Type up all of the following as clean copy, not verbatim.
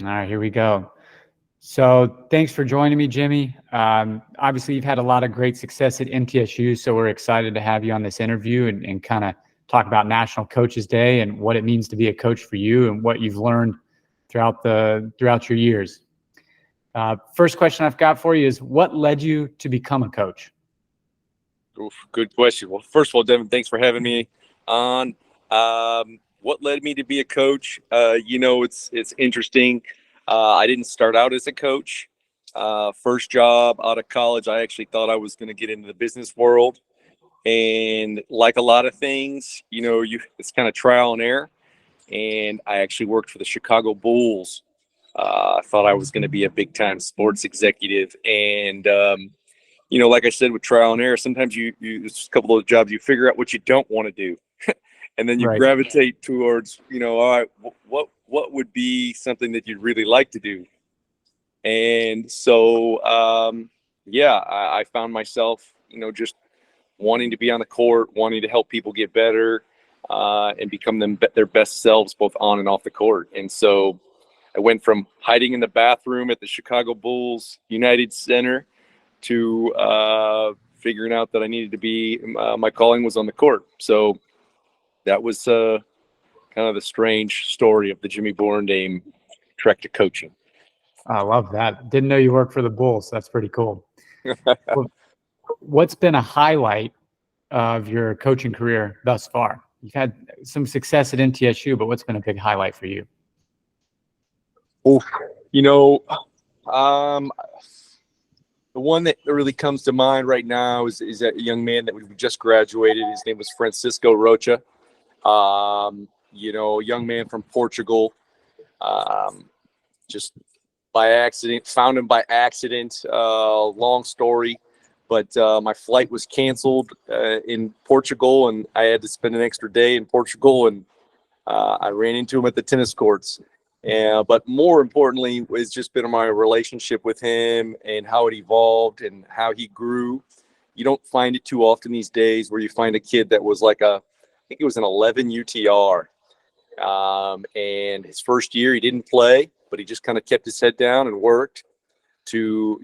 All right, here we go. So thanks for joining me, Jimmy. Obviously, you've had a lot of great success at MTSU, so we're excited to have you on this interview and kind of talk about National Coaches Day and what it means to be a coach for you and what you've learned throughout your years. First question I've got for you is, what led you to become a coach? Oof, good question. Well, first of all, Devin, thanks for having me on. What led me to be a coach? It's interesting. I didn't start out as a coach. First job out of college, I actually thought I was going to get into the business world. And like a lot of things, it's kind of trial and error. And I actually worked for the Chicago Bulls. I thought I was going to be a big time sports executive. And, like I said, with trial and error, sometimes it's a couple of jobs, you figure out what you don't want to do. And then you Right. gravitate towards, all right, what would be something that you'd really like to do? And so, I found myself, just wanting to be on the court, wanting to help people get better and become their best selves, both on and off the court. And so I went from hiding in the bathroom at the Chicago Bulls United Center to figuring out that I needed to be, my calling was on the court. So that was kind of the strange story of the Jimmy Borendame trek to coaching. I love that. Didn't know you worked for the Bulls. That's pretty cool. Well, what's been a highlight of your coaching career thus far? You've had some success at MTSU, but what's been a big highlight for you? The one that really comes to mind right now is that young man that we just graduated. His name was Francisco Rocha. A young man from Portugal. Just by accident, found him by accident. Long story, but my flight was canceled in Portugal, and I had to spend an extra day in Portugal, and I ran into him at the tennis courts. But more importantly, it's just been my relationship with him and how it evolved and how he grew. You don't find it too often these days where you find a kid that was like I think it was an 11 UTR. And his first year he didn't play, but he just kind of kept his head down and worked to,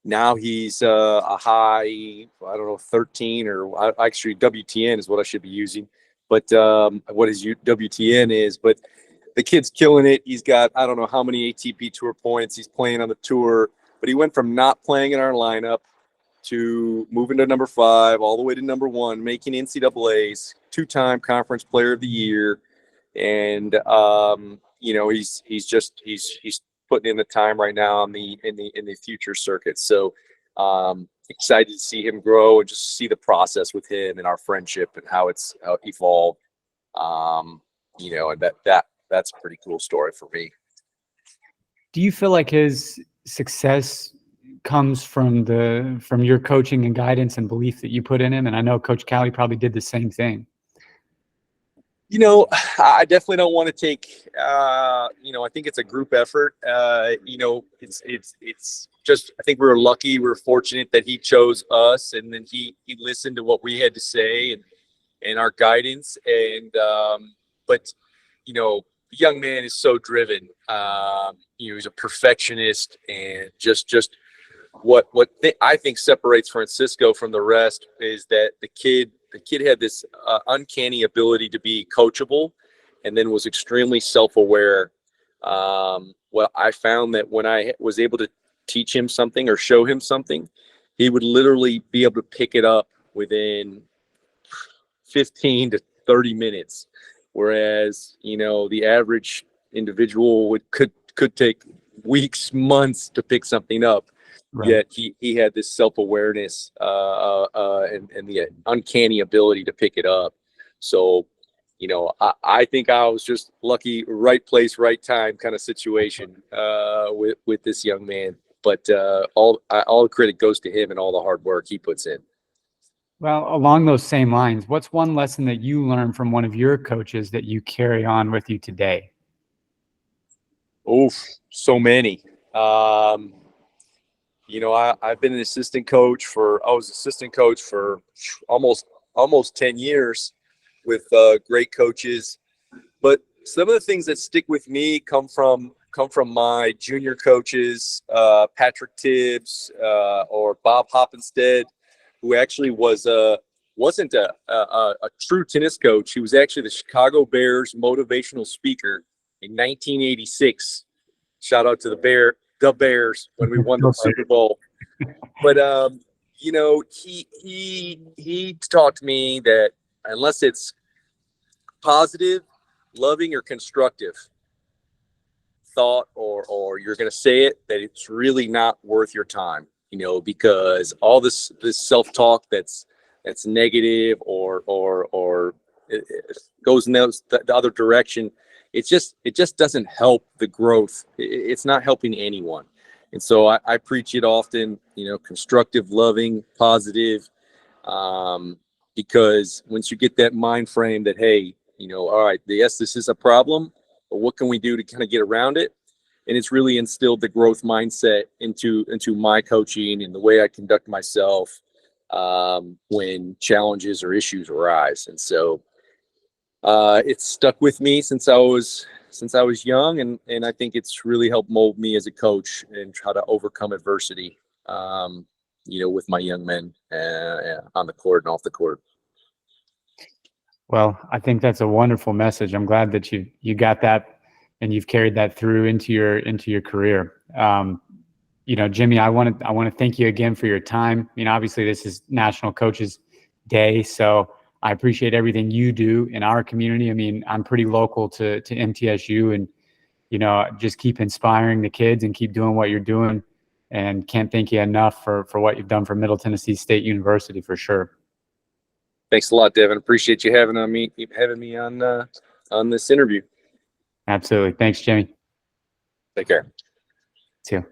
now he's a high, I don't know, 13 or actually WTN is what I should be using. But what his WTN is, but the kid's killing it. He's got, I don't know how many ATP Tour points. He's playing on the tour, but he went from not playing in our lineup to moving to number 5, all the way to number 1, making NCAAs, 2-time Conference Player of the Year, and he's putting in the time right now in the future circuit. So excited to see him grow and just see the process with him and our friendship and how it's evolved. And that's a pretty cool story for me. Do you feel like his success comes from your coaching and guidance and belief that you put in him? And I know Coach Callie probably did the same thing. I definitely don't want to take, I think it's a group effort. It's just, I think we were lucky. We were fortunate that he chose us, and then he listened to what we had to say and our guidance. And, but, the young man is so driven. He's a perfectionist, and just what I think separates Francisco from the rest is that the kid had this uncanny ability to be coachable, and then was extremely self-aware. I found that when I was able to teach him something or show him something, he would literally be able to pick it up within 15 to 30 minutes. Whereas, the average individual could take weeks, months to pick something up. Right. Yet he had this self-awareness and the uncanny ability to pick it up. So, I think I was just lucky, right place, right time kind of situation with this young man. But all the credit goes to him and all the hard work he puts in. Well, along those same lines, what's one lesson that you learned from one of your coaches that you carry on with you today? So many. I've been an assistant coach I was assistant coach for almost 10 years with great coaches. But some of the things that stick with me come from, come from my junior coaches, Patrick Tibbs, or Bob Hoppenstead, who actually wasn't a true tennis coach. He was actually the Chicago Bears motivational speaker in 1986. Shout out to the Bears when we won the Super Bowl. But he taught me that unless it's positive, loving, or constructive thought, or you're going to say it, that it's really not worth your time. Because all this self-talk that's negative or it goes in the other direction, it just doesn't help the growth. It's not helping anyone. And so I preach it often, constructive, loving, positive, because once you get that mind frame that, hey, all right, yes, this is a problem, but what can we do to kind of get around it? And it's really instilled the growth mindset into my coaching and the way I conduct myself when challenges or issues arise. And so it's stuck with me since I was young, and I think it's really helped mold me as a coach and try to overcome adversity, with my young men on the court and off the court. Well, I think that's a wonderful message. I'm glad that you got that and you've carried that through into your career. Jimmy, I want to thank you again for your time. Obviously this is National Coaches Day, so I appreciate everything you do in our community. I'm pretty local to MTSU, and just keep inspiring the kids and keep doing what you're doing. And can't thank you enough for what you've done for Middle Tennessee State University, for sure. Thanks a lot, Devin. Appreciate you having me on this interview. Absolutely. Thanks, Jimmy. Take care. See you.